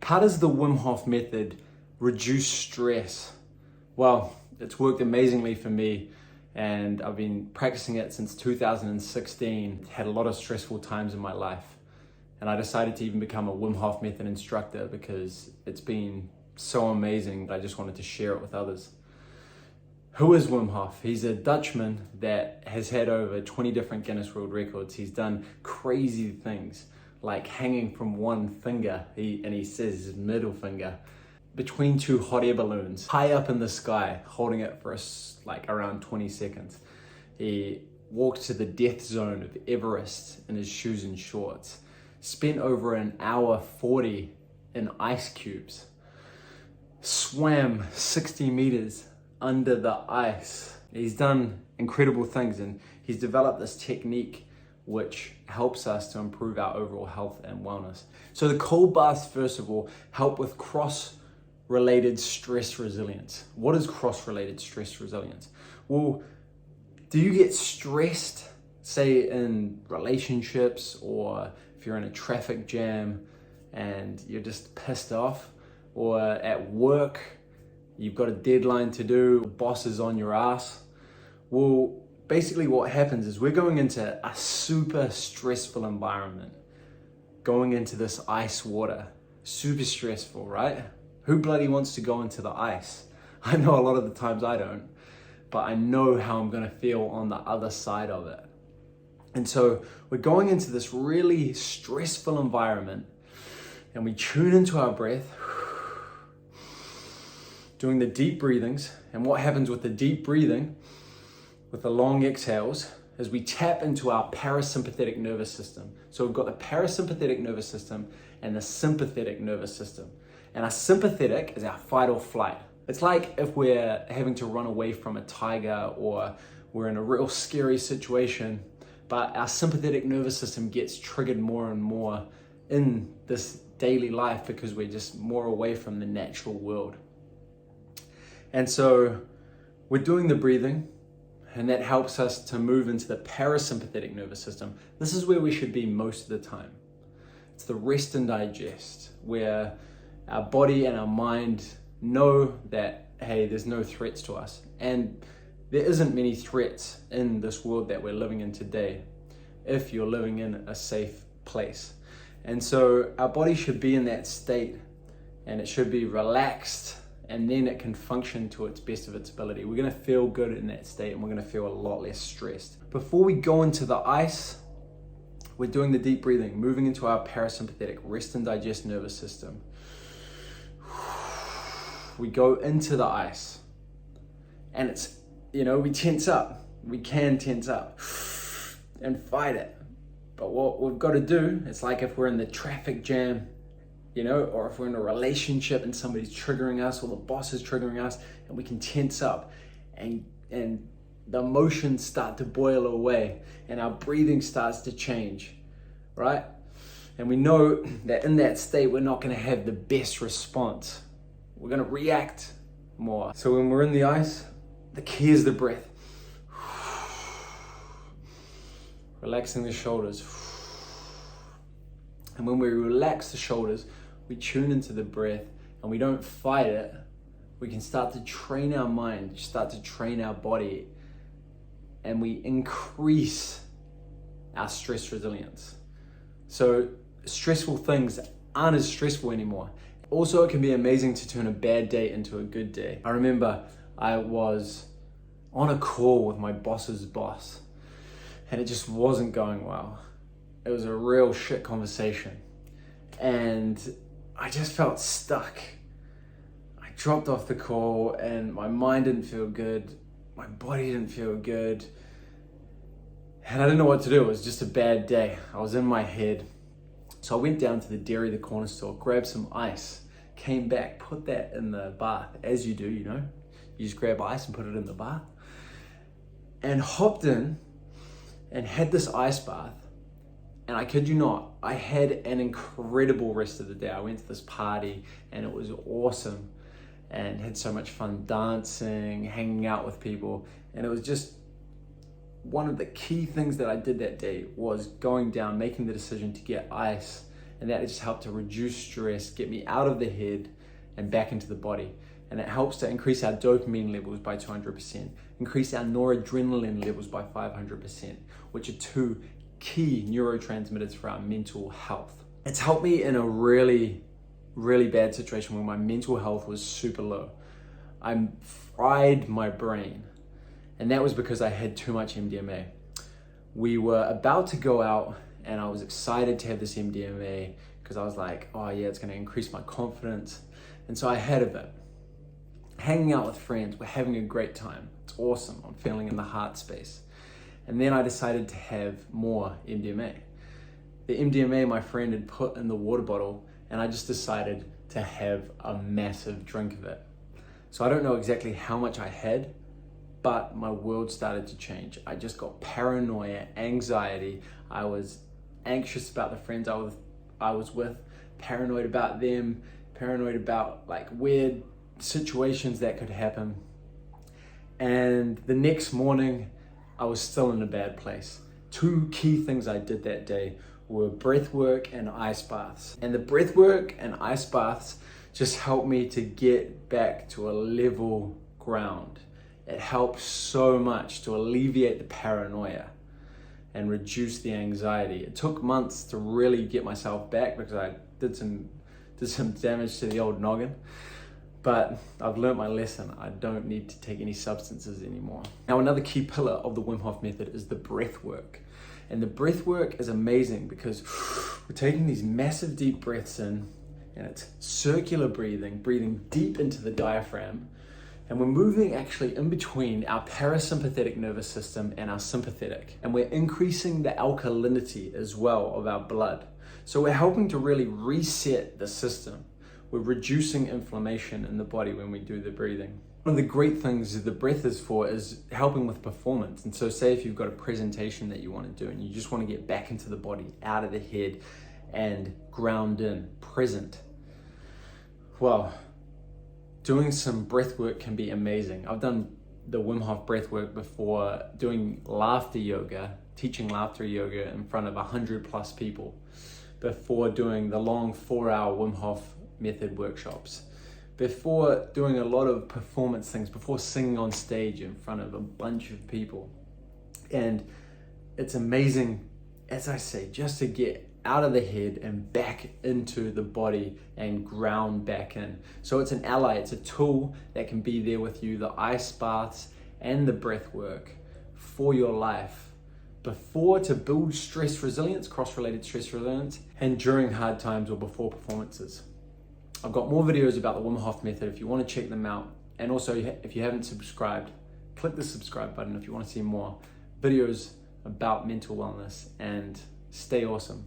How does the Wim Hof method reduce stress? Well, it's worked amazingly for me, and I've been practicing it since 2016. Had a lot of stressful times in my life, and I decided to even become a Wim Hof method instructor because it's been so amazing that I just wanted to share it with others. Who is Wim Hof? He's a Dutchman that has had over 20 different Guinness World Records. He's done crazy things like hanging from one finger, and he says his middle finger, between two hot air balloons, high up in the sky, holding it for like around 20 seconds. He walked to the death zone of Everest in his shoes and shorts, spent over an hour 40 in ice cubes, swam 60 meters under the ice. He's done incredible things, and he's developed this technique which helps us to improve our overall health and wellness. So the cold baths, first of all, help with cross-related stress resilience. What is cross-related stress resilience? Well, do you get stressed, say in relationships, or if you're in a traffic jam and you're just pissed off, or at work, you've got a deadline to do, the boss is on your ass? Well, basically what happens is we're going into a super stressful environment, going into this ice water, super stressful, right? Who bloody wants to go into the ice? I know a lot of the times I don't, but I know how I'm gonna feel on the other side of it. And so we're going into this really stressful environment, and we tune into our breath, doing the deep breathings. And what happens with the deep breathing, with the long exhales, is we tap into our parasympathetic nervous system. So we've got the parasympathetic nervous system and the sympathetic nervous system. And our sympathetic is our fight or flight. It's like if we're having to run away from a tiger, or we're in a real scary situation, but our sympathetic nervous system gets triggered more and more in this daily life because we're just more away from the natural world. And so we're doing the breathing, and that helps us to move into the parasympathetic nervous system. This is where we should be most of the time. It's the rest and digest, where our body and our mind know that, hey, there's no threats to us. And there isn't many threats in this world that we're living in today, if you're living in a safe place. And so our body should be in that state, and it should be relaxed, and then it can function to its best of its ability. We're gonna feel good in that state, and we're gonna feel a lot less stressed. Before we go into the ice, we're doing the deep breathing, moving into our parasympathetic rest and digest nervous system. We go into the ice, and it's, we tense up. We can tense up and fight it. But what we've got to do, it's like if we're in the traffic jam, or if we're in a relationship and somebody's triggering us, or the boss is triggering us, and we can tense up, and the emotions start to boil away, and our breathing starts to change, right? And we know that in that state, we're not going to have the best response. We're going to react more. So when we're in the ice, the key is the breath. Relaxing the shoulders. And when we relax the shoulders, we tune into the breath, and we don't fight it. We can start to train our mind, start to train our body, and we increase our stress resilience. So stressful things aren't as stressful anymore. Also, it can be amazing to turn a bad day into a good day. I remember I was on a call with my boss's boss, and it just wasn't going well. It was a real shit conversation, and I just felt stuck. I dropped off the call, and my mind didn't feel good, my body didn't feel good, and I didn't know what to do. It was just a bad day. I was in my head. So I went down to the dairy, the corner store, grabbed some ice, came back, put that in the bath, as you do, you just grab ice and put it in the bath, and hopped in and had this ice bath. And I kid you not, I had an incredible rest of the day. I went to this party, and it was awesome, and had so much fun dancing, hanging out with people. And it was just one of the key things that I did that day was going down, making the decision to get ice, and that just helped to reduce stress, get me out of the head and back into the body. And it helps to increase our dopamine levels by 200%, increase our noradrenaline levels by 500%, which are two key neurotransmitters for our mental health. It's helped me in a really bad situation where my mental health was super low. I fried my brain, and that was because I had too much MDMA. We were about to go out, and I was excited to have this MDMA because I was like, oh yeah, it's gonna increase my confidence. And so I had a bit. Hanging out with friends, we're having a great time. It's awesome, I'm feeling in the heart space. And then I decided to have more MDMA. The MDMA my friend had put in the water bottle, and I just decided to have a massive drink of it. So I don't know exactly how much I had, but my world started to change. I just got paranoia, anxiety. I was anxious about the friends I was with, paranoid about them, paranoid about like weird situations that could happen. And the next morning, I was still in a bad place. Two key things I did that day were breath work and ice baths. And the breath work and ice baths just helped me to get back to a level ground. It helped so much to alleviate the paranoia and reduce the anxiety. It took months to really get myself back because I did some damage to the old noggin. But I've learned my lesson. I don't need to take any substances anymore. Now, another key pillar of the Wim Hof method is the breath work. And the breath work is amazing because we're taking these massive deep breaths in, and it's circular breathing, breathing deep into the diaphragm. And we're moving actually in between our parasympathetic nervous system and our sympathetic. And we're increasing the alkalinity as well of our blood. So we're helping to really reset the system. We're reducing inflammation in the body when we do the breathing. One of the great things the breath is for is helping with performance. And so say if you've got a presentation that you want to do and you just want to get back into the body, out of the head and ground in, present. Well, doing some breath work can be amazing. I've done the Wim Hof breath work before, doing laughter yoga, teaching laughter yoga in front of 100+ people, before doing the long 4-hour Wim Hof method workshops, before doing a lot of performance things, before singing on stage in front of a bunch of people. And it's amazing, as I say, just to get out of the head and back into the body and ground back in. So it's an ally, it's a tool that can be there with you, the ice baths and the breath work for your life, before to build stress resilience, cross-related stress resilience, and during hard times or before performances. I've got more videos about the Wim Hof method if you want to check them out. And also, if you haven't subscribed, click the subscribe button if you want to see more videos about mental wellness, and stay awesome.